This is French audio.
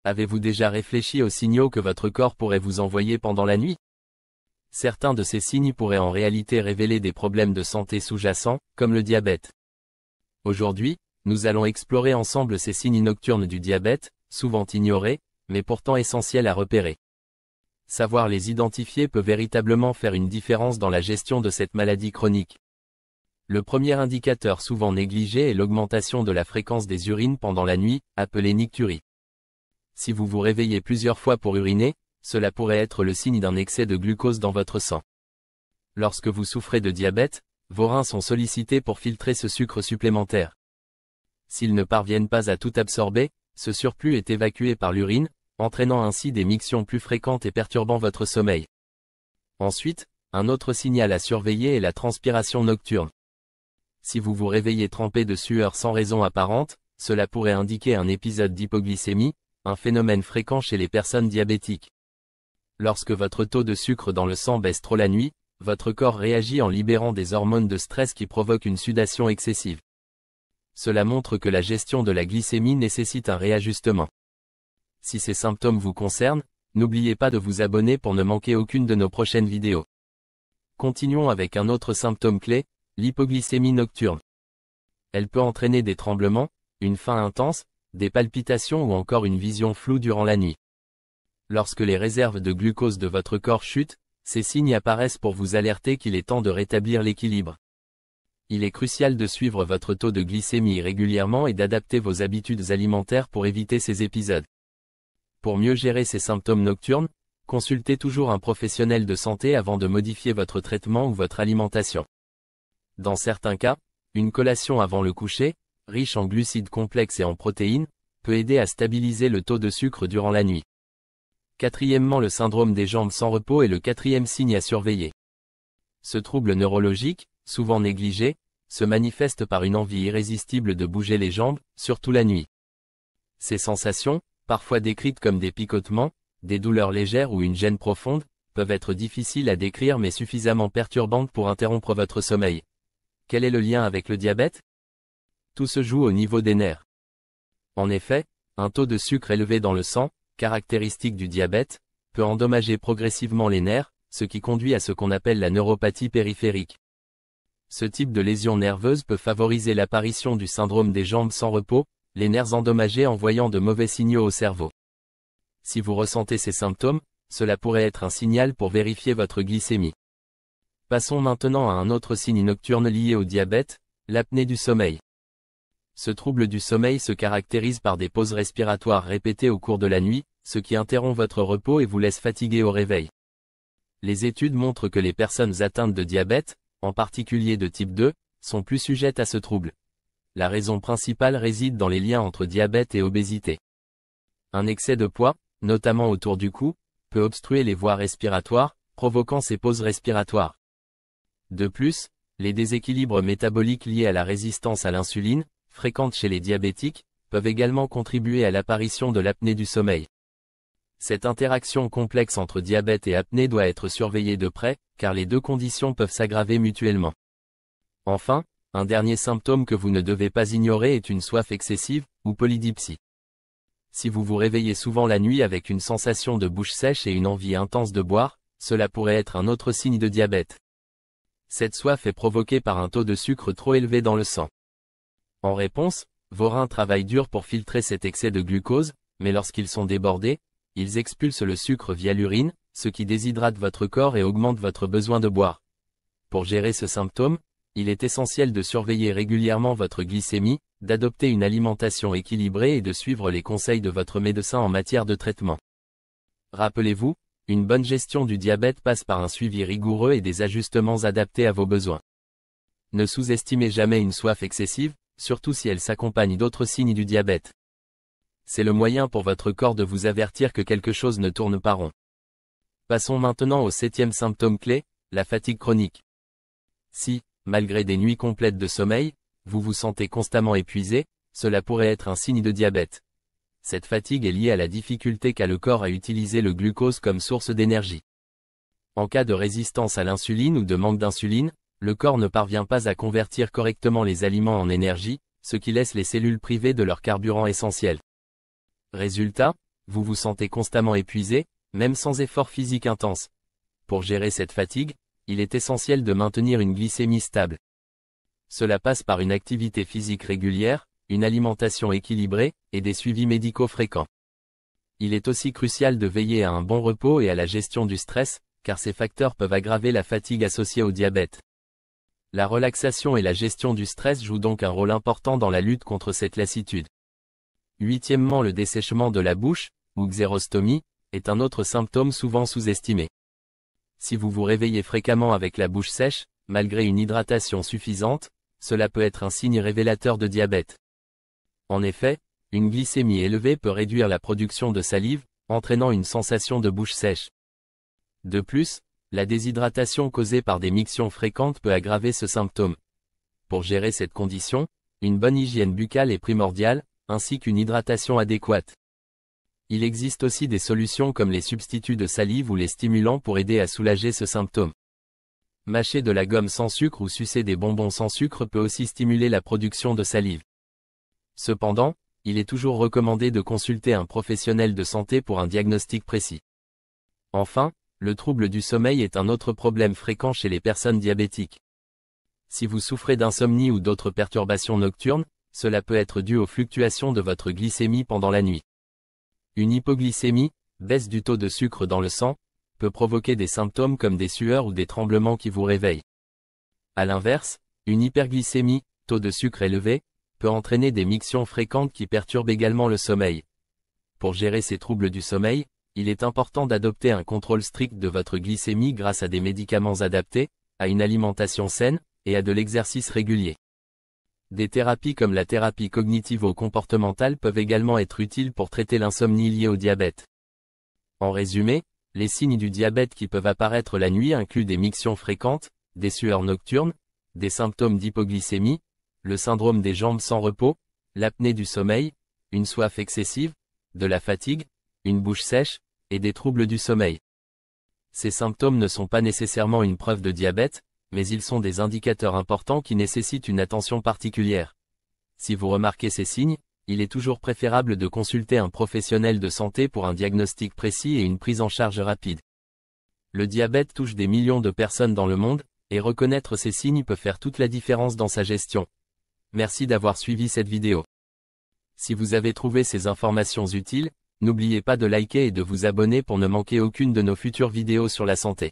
Avez-vous déjà réfléchi aux signaux que votre corps pourrait vous envoyer pendant la nuit? Certains de ces signes pourraient en réalité révéler des problèmes de santé sous-jacents, comme le diabète. Aujourd'hui, nous allons explorer ensemble ces signes nocturnes du diabète, souvent ignorés, mais pourtant essentiels à repérer. Savoir les identifier peut véritablement faire une différence dans la gestion de cette maladie chronique. Le premier indicateur souvent négligé est l'augmentation de la fréquence des urines pendant la nuit, appelée nicturie. Si vous vous réveillez plusieurs fois pour uriner, cela pourrait être le signe d'un excès de glucose dans votre sang. Lorsque vous souffrez de diabète, vos reins sont sollicités pour filtrer ce sucre supplémentaire. S'ils ne parviennent pas à tout absorber, ce surplus est évacué par l'urine, entraînant ainsi des mictions plus fréquentes et perturbant votre sommeil. Ensuite, un autre signal à surveiller est la transpiration nocturne. Si vous vous réveillez trempé de sueur sans raison apparente, cela pourrait indiquer un épisode d'hypoglycémie, un phénomène fréquent chez les personnes diabétiques. Lorsque votre taux de sucre dans le sang baisse trop la nuit, votre corps réagit en libérant des hormones de stress qui provoquent une sudation excessive. Cela montre que la gestion de la glycémie nécessite un réajustement. Si ces symptômes vous concernent, n'oubliez pas de vous abonner pour ne manquer aucune de nos prochaines vidéos. Continuons avec un autre symptôme clé, l'hypoglycémie nocturne. Elle peut entraîner des tremblements, une faim intense, des palpitations ou encore une vision floue durant la nuit. Lorsque les réserves de glucose de votre corps chutent, ces signes apparaissent pour vous alerter qu'il est temps de rétablir l'équilibre. Il est crucial de suivre votre taux de glycémie régulièrement et d'adapter vos habitudes alimentaires pour éviter ces épisodes. Pour mieux gérer ces symptômes nocturnes, consultez toujours un professionnel de santé avant de modifier votre traitement ou votre alimentation. Dans certains cas, une collation avant le coucher, riche en glucides complexes et en protéines, peut aider à stabiliser le taux de sucre durant la nuit. Quatrièmement, le syndrome des jambes sans repos est le quatrième signe à surveiller. Ce trouble neurologique, souvent négligé, se manifeste par une envie irrésistible de bouger les jambes, surtout la nuit. Ces sensations, parfois décrites comme des picotements, des douleurs légères ou une gêne profonde, peuvent être difficiles à décrire mais suffisamment perturbantes pour interrompre votre sommeil. Quel est le lien avec le diabète? Tout se joue au niveau des nerfs. En effet, un taux de sucre élevé dans le sang, caractéristique du diabète, peut endommager progressivement les nerfs, ce qui conduit à ce qu'on appelle la neuropathie périphérique. Ce type de lésion nerveuse peut favoriser l'apparition du syndrome des jambes sans repos, les nerfs endommagés envoyant de mauvais signaux au cerveau. Si vous ressentez ces symptômes, cela pourrait être un signal pour vérifier votre glycémie. Passons maintenant à un autre signe nocturne lié au diabète, l'apnée du sommeil. Ce trouble du sommeil se caractérise par des pauses respiratoires répétées au cours de la nuit, ce qui interrompt votre repos et vous laisse fatigué au réveil. Les études montrent que les personnes atteintes de diabète, en particulier de type 2, sont plus sujettes à ce trouble. La raison principale réside dans les liens entre diabète et obésité. Un excès de poids, notamment autour du cou, peut obstruer les voies respiratoires, provoquant ces pauses respiratoires. De plus, les déséquilibres métaboliques liés à la résistance à l'insuline, fréquentes chez les diabétiques, peuvent également contribuer à l'apparition de l'apnée du sommeil. Cette interaction complexe entre diabète et apnée doit être surveillée de près, car les deux conditions peuvent s'aggraver mutuellement. Enfin, un dernier symptôme que vous ne devez pas ignorer est une soif excessive, ou polydipsie. Si vous vous réveillez souvent la nuit avec une sensation de bouche sèche et une envie intense de boire, cela pourrait être un autre signe de diabète. Cette soif est provoquée par un taux de sucre trop élevé dans le sang. En réponse, vos reins travaillent dur pour filtrer cet excès de glucose, mais lorsqu'ils sont débordés, ils expulsent le sucre via l'urine, ce qui déshydrate votre corps et augmente votre besoin de boire. Pour gérer ce symptôme, il est essentiel de surveiller régulièrement votre glycémie, d'adopter une alimentation équilibrée et de suivre les conseils de votre médecin en matière de traitement. Rappelez-vous, une bonne gestion du diabète passe par un suivi rigoureux et des ajustements adaptés à vos besoins. Ne sous-estimez jamais une soif excessive, surtout si elle s'accompagne d'autres signes du diabète. C'est le moyen pour votre corps de vous avertir que quelque chose ne tourne pas rond. Passons maintenant au 7e symptôme clé, la fatigue chronique. Si, malgré des nuits complètes de sommeil, vous vous sentez constamment épuisé, cela pourrait être un signe de diabète. Cette fatigue est liée à la difficulté qu'a le corps à utiliser le glucose comme source d'énergie. En cas de résistance à l'insuline ou de manque d'insuline, le corps ne parvient pas à convertir correctement les aliments en énergie, ce qui laisse les cellules privées de leur carburant essentiel. Résultat, vous vous sentez constamment épuisé, même sans effort physique intense. Pour gérer cette fatigue, il est essentiel de maintenir une glycémie stable. Cela passe par une activité physique régulière, une alimentation équilibrée, et des suivis médicaux fréquents. Il est aussi crucial de veiller à un bon repos et à la gestion du stress, car ces facteurs peuvent aggraver la fatigue associée au diabète. La relaxation et la gestion du stress jouent donc un rôle important dans la lutte contre cette lassitude. Huitièmement, le dessèchement de la bouche, ou xérostomie, est un autre symptôme souvent sous-estimé. Si vous vous réveillez fréquemment avec la bouche sèche, malgré une hydratation suffisante, cela peut être un signe révélateur de diabète. En effet, une glycémie élevée peut réduire la production de salive, entraînant une sensation de bouche sèche. De plus, la déshydratation causée par des mictions fréquentes peut aggraver ce symptôme. Pour gérer cette condition, une bonne hygiène buccale est primordiale, ainsi qu'une hydratation adéquate. Il existe aussi des solutions comme les substituts de salive ou les stimulants pour aider à soulager ce symptôme. Mâcher de la gomme sans sucre ou sucer des bonbons sans sucre peut aussi stimuler la production de salive. Cependant, il est toujours recommandé de consulter un professionnel de santé pour un diagnostic précis. Enfin, le trouble du sommeil est un autre problème fréquent chez les personnes diabétiques. Si vous souffrez d'insomnie ou d'autres perturbations nocturnes, cela peut être dû aux fluctuations de votre glycémie pendant la nuit. Une hypoglycémie, baisse du taux de sucre dans le sang, peut provoquer des symptômes comme des sueurs ou des tremblements qui vous réveillent. À l'inverse, une hyperglycémie, taux de sucre élevé, peut entraîner des mictions fréquentes qui perturbent également le sommeil. Pour gérer ces troubles du sommeil, il est important d'adopter un contrôle strict de votre glycémie grâce à des médicaments adaptés, à une alimentation saine, et à de l'exercice régulier. Des thérapies comme la thérapie cognitivo-comportementale peuvent également être utiles pour traiter l'insomnie liée au diabète. En résumé, les signes du diabète qui peuvent apparaître la nuit incluent des mictions fréquentes, des sueurs nocturnes, des symptômes d'hypoglycémie, le syndrome des jambes sans repos, l'apnée du sommeil, une soif excessive, de la fatigue, une bouche sèche, et des troubles du sommeil. Ces symptômes ne sont pas nécessairement une preuve de diabète, mais ils sont des indicateurs importants qui nécessitent une attention particulière. Si vous remarquez ces signes, il est toujours préférable de consulter un professionnel de santé pour un diagnostic précis et une prise en charge rapide. Le diabète touche des millions de personnes dans le monde, et reconnaître ces signes peut faire toute la différence dans sa gestion. Merci d'avoir suivi cette vidéo. Si vous avez trouvé ces informations utiles, n'oubliez pas de liker et de vous abonner pour ne manquer aucune de nos futures vidéos sur la santé.